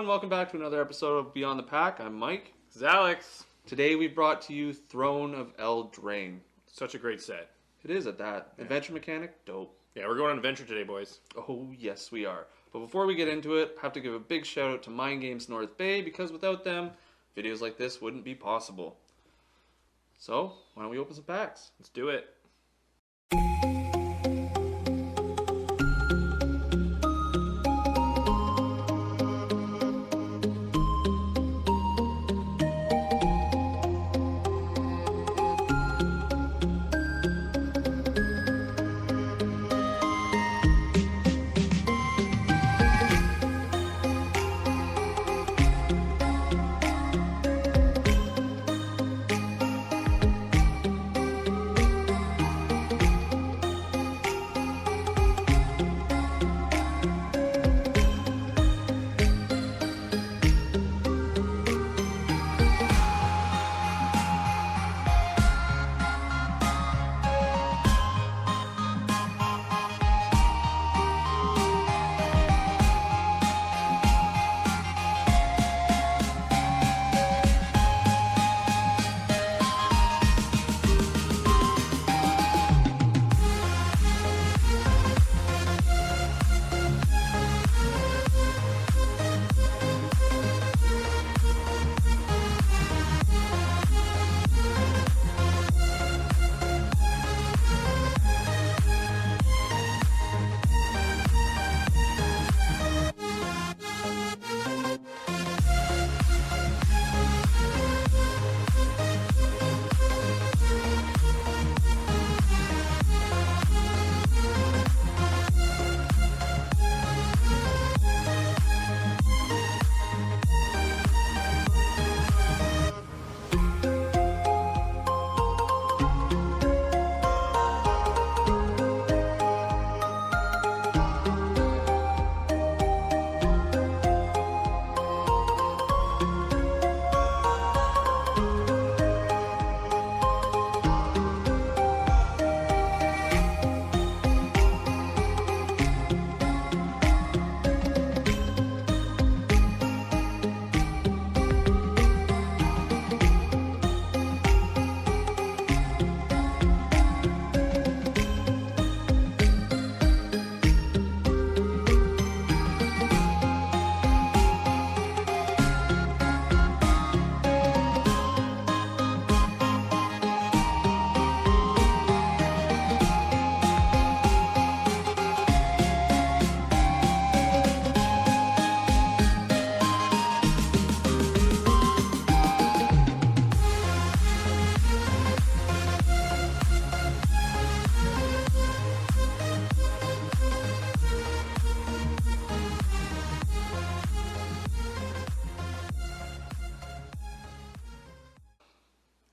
everyone, welcome back to another episode of Beyond the Pack. I'm Mike. This is Alex. Today we brought to you Throne of Eldraine. Such a great set. It is at that. Yeah. Adventure mechanic, dope. Yeah, we're going on an adventure today, boys. Oh, yes we are. But before we get into it, I have to give a big shout out to Mind Games North Bay, because without them, videos like this wouldn't be possible. So, why don't we open some packs? Let's do it.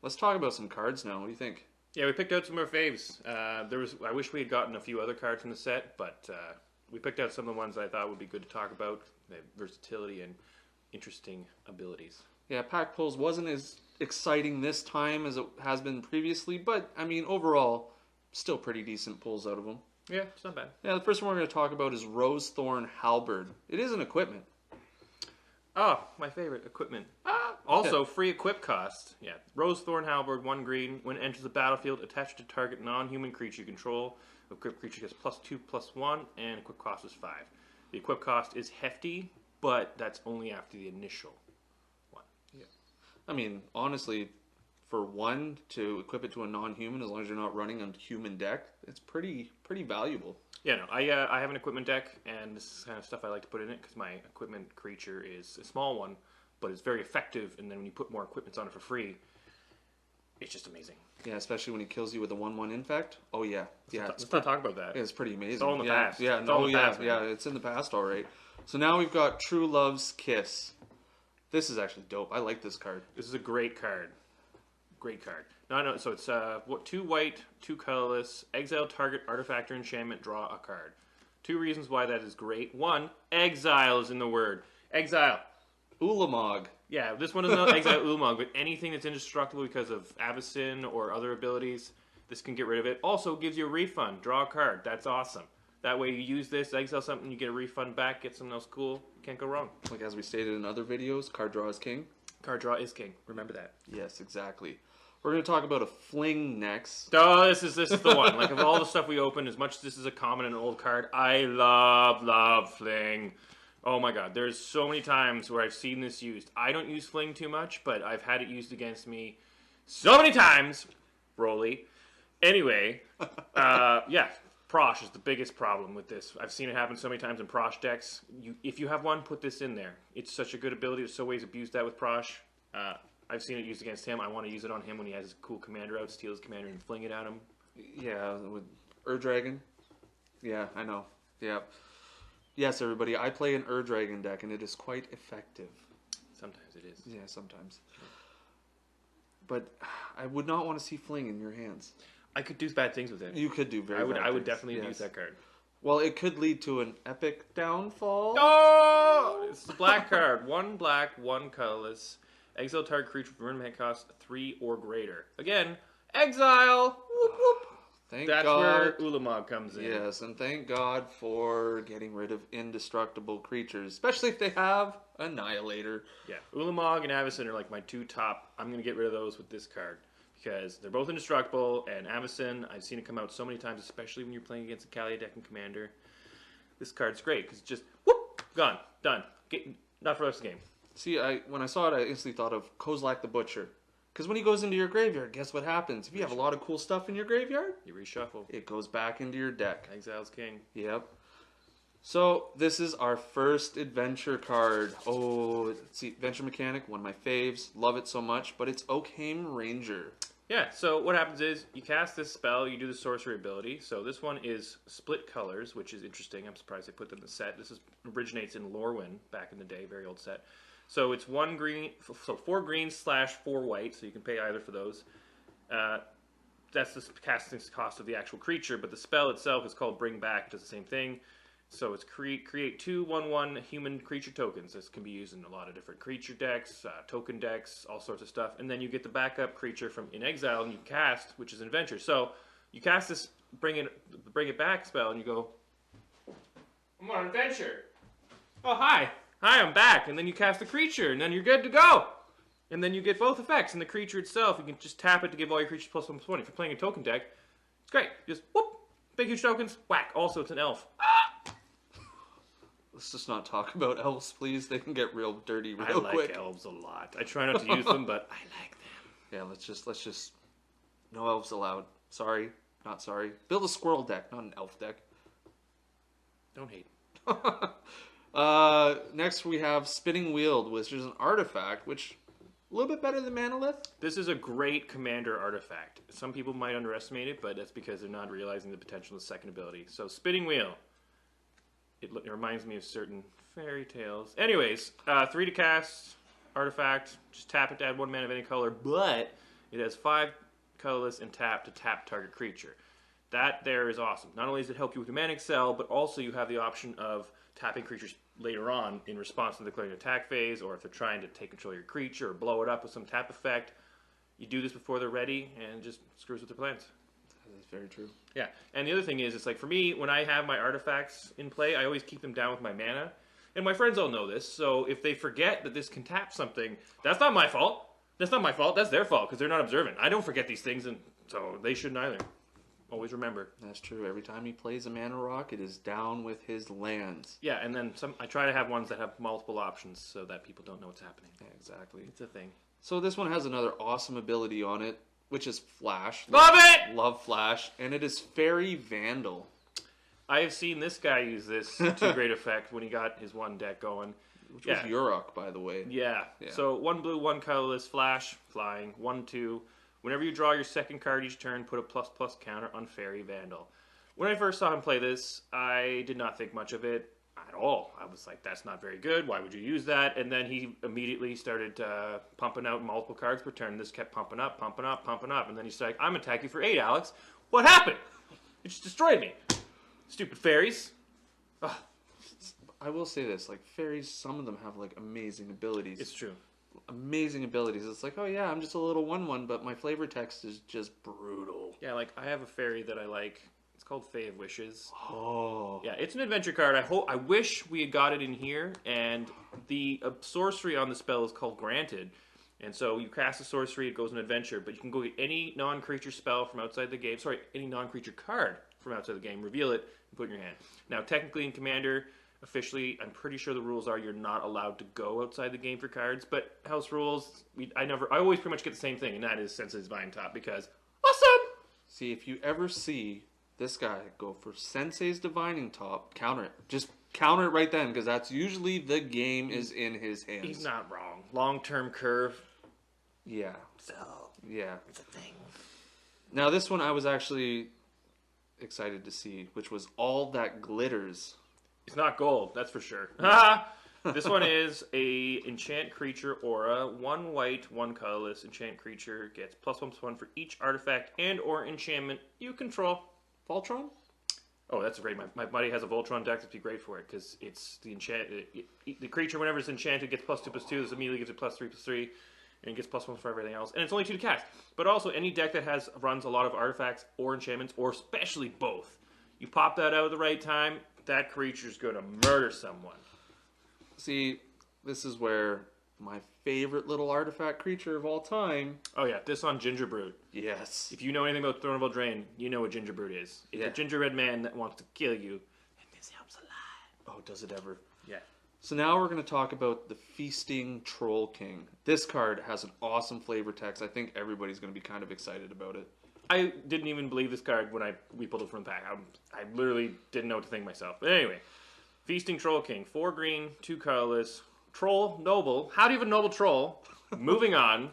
Let's talk about some cards now. What do you think? Yeah, we picked out some more faves. I wish we had gotten a few other cards from the set, but we picked out some of the ones that I thought would be good to talk about. They have versatility and interesting abilities. Yeah, pack pulls wasn't as exciting this time as it has been previously, but I mean, overall, still pretty decent pulls out of them. Yeah, it's not bad. Yeah, the first one we're going to talk about is Rosethorn Halberd. It is an equipment. Oh, my favorite, equipment. Also, free equip cost. Yeah, Rosethorn Halberd, 1 green. When it enters the battlefield, attached to target non-human creature you control. Equip creature gets +2/+1, and equip cost is 5. The equip cost is hefty, but that's only after the initial one. Yeah. I mean, honestly, for one to equip it to a non-human, as long as you're not running a human deck, it's pretty valuable. Yeah, no, I have an equipment deck, and this is the kind of stuff I like to put in it, because my equipment creature is a small one, but it's very effective, and then when you put more equipments on it for free, it's just amazing. Yeah, especially when he kills you with a 1/1 infect. Oh, yeah. Let's not talk about that. Yeah, it's pretty amazing. It's all in the past. Yeah, it's in the past, all right. So now we've got True Love's Kiss. This is actually dope. I like this card. This is a great card. Great card. No, so it's 2 white, 2 colorless, exile target artifact or enchantment, draw a card. 2 reasons why that is great. 1, exile is in the word. Exile. Ulamog. Yeah, this one is not exile Ulamog, but anything that's indestructible because of Avacyn or other abilities, this can get rid of it. Also gives you a refund. Draw a card. That's awesome. That way you use this, exile something, you get a refund back, get something else cool. Can't go wrong. Like as we stated in other videos, card draw is king. Card draw is king. Remember that. Yes, exactly. We're going to talk about a Fling next. Oh, this is the one. Like, of all the stuff we opened, as much as this is a common and an old card, I love Fling. Oh my god, there's so many times where I've seen this used. I don't use Fling too much, but I've had it used against me so many times. Broly. Anyway, yeah, Prosh is the biggest problem with this. I've seen it happen so many times in Prosh decks. If you have one, put this in there. It's such a good ability. There's so ways abused that with Prosh. I've seen it used against him. I want to use it on him when he has his cool commander out, steal his commander and fling it at him. Yeah, with Dragon. Yeah, I know. Yeah. Yes, everybody, I play an Dragon deck, and it is quite effective. Sometimes it is. Yeah, sometimes. But I would not want to see Fling in your hands. I could do bad things with it. You could do very bad I would things. definitely use that card. Well, it could lead to an epic downfall. Oh! It's the black card. 1 black, 1 colorless. Exile target creature with mana cost 3 or greater. Again, exile! Whoop, whoop. Thank That's God. where Ulamog comes in. Yes, and thank God for getting rid of indestructible creatures, especially if they have Annihilator. Yeah, Ulamog and Avacyn are like my 2 top. I'm going to get rid of those with this card because they're both indestructible, and Avacyn, I've seen it come out so many times, especially when you're playing against a Kalia deck and Commander. This card's great because it's just, whoop, gone, done. Not for the rest of the game. See, when I saw it, I instantly thought of Kozlak the Butcher. Because when he goes into your graveyard, guess what happens? If you have a lot of cool stuff in your graveyard, You reshuffle. it goes back into your deck. Exile's king. Yep. So, this is our first adventure card. Oh, let's see, Adventure Mechanic, one of my faves. Love it so much, but it's Oakham Ranger. Yeah, so what happens is you cast this spell, you do the sorcery ability. So this one is split colors, which is interesting. I'm surprised they put them in the set. This originates in Lorwyn back in the day, very old set. So it's 1 green, so 4 green / 4 white, so you can pay either for those. That's the casting cost of the actual creature, but the spell itself is called Bring Back. It does the same thing. So it's create 2 1/1 human creature tokens. This can be used in a lot of different creature decks, token decks, all sorts of stuff. And then you get the backup creature from in Exile, and you cast, which is an adventure. So you cast this Bring It Back spell, and you go, I'm on an adventure. Oh, hi, I'm back. And then you cast the creature, and then you're good to go. And then you get both effects. And the creature itself, you can just tap it to give all your creatures +1/+1. If you're playing a token deck, it's great. Just whoop, big huge tokens, whack. Also, it's an elf. Let's just not talk about elves, please. They can get real dirty real I like quick. elves a lot. I try not to use them, but I like them. Yeah, let's just no elves allowed. Sorry, not sorry. Build a squirrel deck, not an elf deck. Don't hate. Next we have Spinning Wheel, which is an artifact, which a little bit better than Manolith. This is a great commander artifact. Some people might underestimate it, but that's because they're not realizing the potential of the second ability. So Spinning Wheel. It reminds me of certain fairy tales. Anyways, 3 to cast, artifact. Just tap it to add 1 mana of any color, but it has 5 colorless and tap to tap target creature. That there is awesome. Not only does it help you with your mana excel, but also you have the option of tapping creatures later on in response to the declaring attack phase, or if they're trying to take control of your creature or blow it up with some tap effect. You do this before they're ready, and it just screws with their plans. That is very true. Yeah, and the other thing is, it's like for me, when I have my artifacts in play, I always keep them down with my mana. And my friends all know this, so if they forget that this can tap something, that's not my fault. That's not my fault, that's their fault, because they're not observant. I don't forget these things, and so they shouldn't either. Always remember. That's true. Every time he plays a mana rock, it is down with his lands. Yeah, and then I try to have ones that have multiple options so that people don't know what's happening. Yeah, exactly. It's a thing. So this one has another awesome ability on it, which is Flash. Love it! Love Flash, and it is Fairy Vandal. I have seen this guy use this to great effect when he got his one deck going. Which was Yurok, by the way. Yeah. So 1 blue, 1 colorless, flash, flying, 1/2. Whenever you draw your second card each turn, put a ++ counter on Fairy Vandal. When I first saw him play this, I did not think much of it at all. I was like, that's not very good. Why would you use that? And then he immediately started pumping out multiple cards per turn. This kept pumping up, pumping up, pumping up. And then he's like, I'm attacking for 8, Alex. What happened? It just destroyed me. Stupid fairies. Ugh. I will say this, like, fairies, some of them have, like, amazing abilities. It's true. Amazing abilities. It's like, oh yeah, I'm just a little 1/1, but my flavor text is just brutal. Yeah, like, I have a fairy that I like. called Fave Wishes. Oh. Yeah, it's an adventure card. I wish we had got it in here. And the sorcery on the spell is called Granted. And so you cast a sorcery, it goes an adventure, but you can go get any non-creature spell from outside the game. Sorry, any non-creature card from outside the game, reveal it, and put it in your hand. Now, technically in Commander, officially, I'm pretty sure the rules are you're not allowed to go outside the game for cards. But house rules, I always pretty much get the same thing, and that is Sensei's Vine Top because awesome. See, if you ever see this guy go for Sensei's Divining Top, counter it. Just counter it right then, because that's usually the game is in his hands. He's not wrong. Long-term curve. Yeah. So, Yeah. it's a thing. Now, this one I was actually excited to see, which was All That Glitters. It's not gold, that's for sure. This one is a enchant creature aura. 1 white, 1 colorless enchant creature gets +1/+1 for each artifact and or enchantment you control. Voltron? Oh, that's great. My buddy has a Voltron deck that'd be great for it because it's the the creature whenever it's enchanted gets +2/+2. This immediately gives it +3/+3. And it gets +1 for everything else. And it's only 2 to cast. But also, any deck that runs a lot of artifacts or enchantments, or especially both, you pop that out at the right time, that creature's going to murder someone. See, this is where my favorite little artifact creature of all time. Oh yeah, this on Gingerbread. Yes. If you know anything about Throne of Eldraine, you know what Gingerbread is. It's a gingerbread man that wants to kill you. And this helps a lot. Oh, does it ever? Yeah. So now we're going to talk about the Feasting Troll King. This card has an awesome flavor text. I think everybody's going to be kind of excited about it. I didn't even believe this card when we pulled it from the pack. I literally didn't know what to think myself. But anyway, Feasting Troll King. 4 green, 2 colorless. Troll, noble. How do you have a noble troll? Moving on.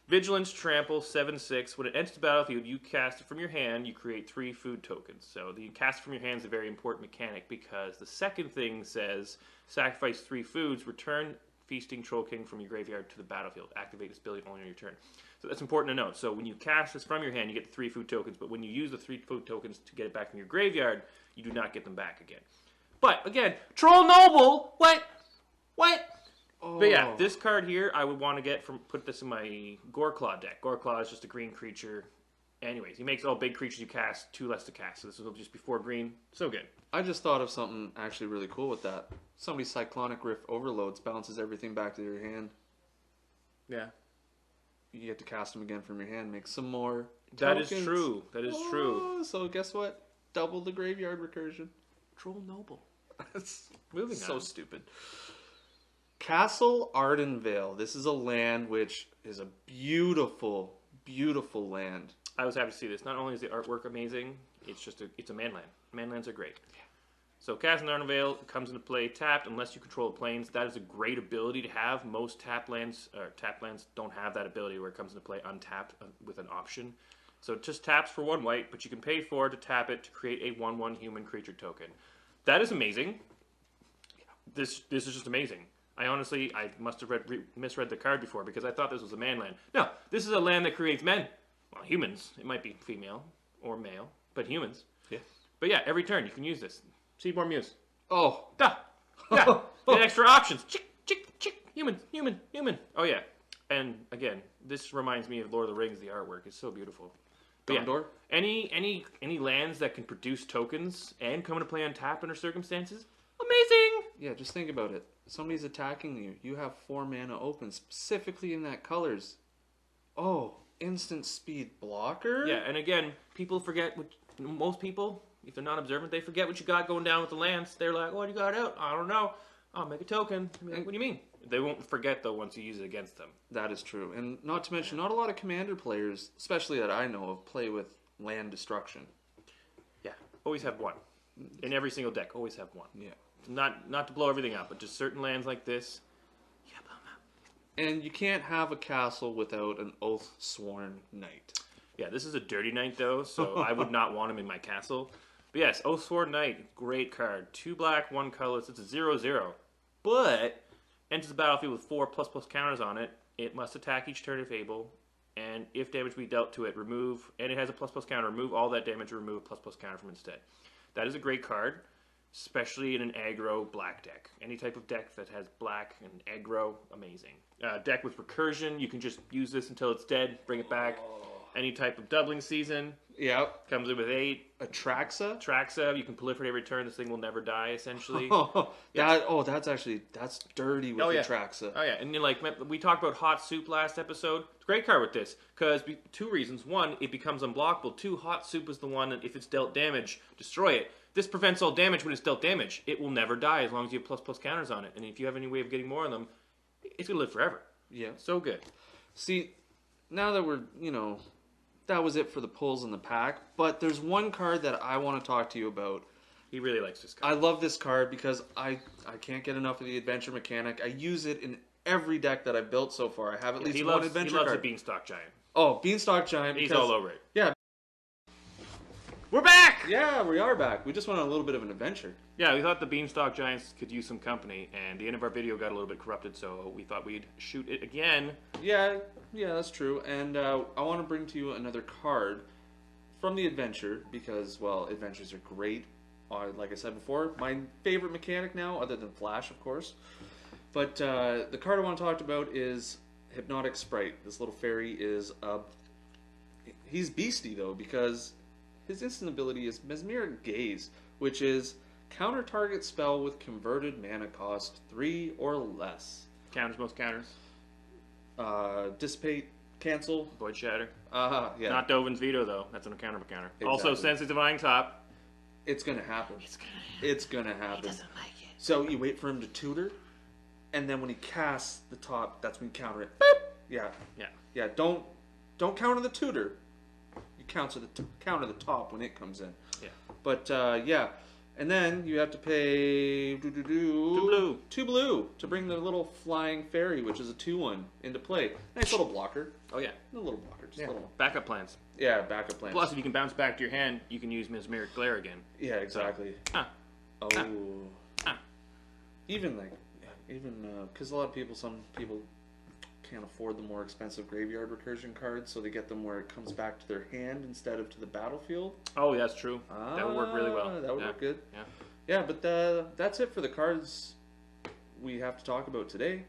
Vigilance, Trample, 7/6. When it enters the battlefield, you cast it from your hand, you create 3 food tokens. So the cast it from your hand is a very important mechanic because the second thing says, sacrifice 3 foods, return Feasting Troll King from your graveyard to the battlefield. Activate this ability only on your turn. So that's important to note. So when you cast this from your hand, you get the 3 food tokens, but when you use the 3 food tokens to get it back from your graveyard, you do not get them back again. But again, Troll Noble! What? Oh. But yeah, this card here, I would want to put this in my Goreclaw deck. Goreclaw is just a green creature. Anyways, he makes all big creatures you cast 2 less to cast. So this will just be 4 green. So good. I just thought of something actually really cool with that. Somebody's Cyclonic Rift overloads, bounces everything back to your hand. Yeah. You get to cast them again from your hand, make some more That tokens. is true. That is true. So guess what? Double the graveyard recursion. Troll Noble. That's Moving so on. stupid. Castle Arden Vale. This is a land which is a beautiful, beautiful land. I was happy to see this. Not only is the artwork amazing, it's a manland. Manlands are great. Yeah. So Castle Arden Vale comes into play tapped unless you control the plains. That is a great ability to have. Most tapped lands don't have that ability where it comes into play untapped with an option. So it just taps for 1 white, but you can pay 4 to tap it to create a 1/1 human creature token. That is amazing. This is just amazing. I must have misread the card before because I thought this was a man land. No, this is a land that creates men. Well, humans. It might be female or male, but humans. Yeah. But yeah, every turn you can use this. Seedborn Muse. Oh. Duh. Yeah. Get extra options. Chick, chick, chick. Human, human, human. Oh yeah. And again, this reminds me of Lord of the Rings. The artwork is so beautiful. But Gondor? Yeah, any lands that can produce tokens and come into play untapped under circumstances, amazing. Yeah, just think about it. Somebody's attacking you. You have 4 mana open, specifically in that colors. Oh, instant speed blocker? Yeah, and again, people forget most people, if they're not observant, they forget what you got going down with the lands. They're like, what do you got out? I don't know. I'll make a token. Like, what do you mean? They won't forget, though, once you use it against them. That is true. And not to mention, not a lot of Commander players, especially that I know of, play with land destruction. Yeah, always have 1. In every single deck, always have 1. Yeah. Not to blow everything up, but just certain lands like this, you blow them up. And you can't have a castle without an Oath-Sworn Knight. Yeah, this is a dirty knight, though, so I would not want him in my castle. But yes, Oathsworn Knight, great card. 2 black, 1 colorless. It's a 0/0. But enters the battlefield with 4++ counters on it. It must attack each turn if able. And if damage be dealt to it, remove, and it has a ++ counter, remove all that damage, remove a ++ counter from instead. That is a great card, especially in an aggro black deck. Any type of deck that has black and aggro, amazing. Deck with recursion, you can just use this until it's dead, bring it back. any type of doubling season. Yeah. Comes in with 8. Atraxa. Traxa, you can proliferate every turn. This thing will never die, essentially. That's dirty with Atraxa. Oh yeah, and we talked about Hot Soup last episode. It's a great card with this because 2 reasons: 1, it becomes unblockable. 2, Hot Soup is the one that if it's dealt damage, destroy it. This prevents all damage when it's dealt damage. It will never die as long as you have ++ counters on it. And if you have any way of getting more of them, it's gonna live forever. Yeah, so good. See, now that we're that was it for the pulls in the pack. But there's one card that I want to talk to you about. He really likes this card. I love this card because I can't get enough of the adventure mechanic. I use it in every deck that I've built so far. I have at least one adventure card. He loves the Beanstalk Giant. Oh, Beanstalk Giant. He's all over it. Yeah. We're back! Yeah, we are back. We just went on a little bit of an adventure. Yeah, we thought the Beanstalk Giants could use some company, and the end of our video got a little bit corrupted, so we thought we'd shoot it again. Yeah, that's true. And I want to bring to you another card from the adventure, because, well, adventures are great. Like I said before, my favorite mechanic now, other than Flash, of course. But the card I want to talk about is Hypnotic Sprite. This little fairy is he's beastie, though, because his instant ability is Mesmeric Gaze, which is counter target spell with converted mana cost 3 or less. Counters most counters. Dissipate, cancel. Void Shatter. Yeah. Not Dovin's Veto, though. That's on a counter of a counter. Exactly. Also, Sensitive Divine Top. It's gonna happen. It's gonna happen. He doesn't like it. So you wait for him to tutor, and then when he casts the top, that's when you counter it. Boop! Yeah. Don't counter the tutor. You counter the top when it comes in. Yeah. But and then you have to pay 2 blue to bring the little flying fairy, which is a 2/1, into play. Nice little blocker. Oh yeah. A little blocker. Just a little. Backup plans. Yeah, backup plans. Plus, if you can bounce back to your hand, you can use Mesmeric Glare again. Yeah, exactly. Even because some people can't afford the more expensive graveyard recursion cards, so they get them where it comes back to their hand instead of to the battlefield. Oh, yeah, that's true. That would work really well. That would work good. Yeah, but that's it for the cards we have to talk about today.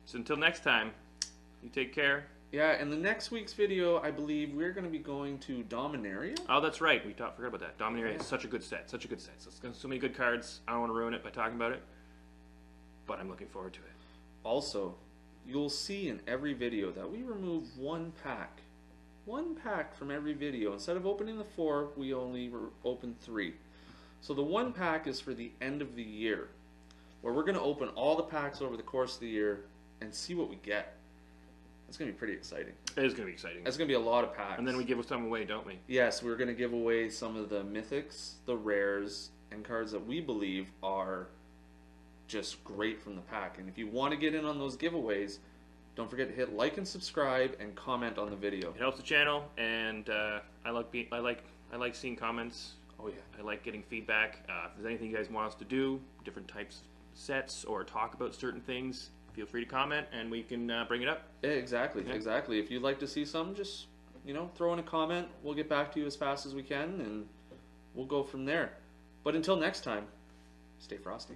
So until next time, you take care. Yeah, in the next week's video, I believe we're going to be going to Dominaria. Oh, that's right. We forgot about that. Dominaria is such a good set. So it's got so many good cards. I don't want to ruin it by talking about it, but I'm looking forward to it. Also, you'll see in every video that we remove one pack. One pack from every video. Instead of opening the 4, we only open 3. So the one pack is for the end of the year, where we're going to open all the packs over the course of the year and see what we get. It's going to be pretty exciting. It is going to be exciting. It's going to be a lot of packs. And then we give some away, don't we? Yes, we're going to give away some of the mythics, the rares, and cards that we believe are just great from the pack. And if you want to get in on those giveaways, don't forget to hit like and subscribe and comment on the video. It helps the channel, and I like seeing comments. Oh yeah. I like getting feedback. If there's anything you guys want us to do, different types of sets, or talk about certain things, feel free to comment, and we can bring it up. Exactly. If you'd like to see some, just throw in a comment. We'll get back to you as fast as we can, and we'll go from there. But until next time, stay frosty.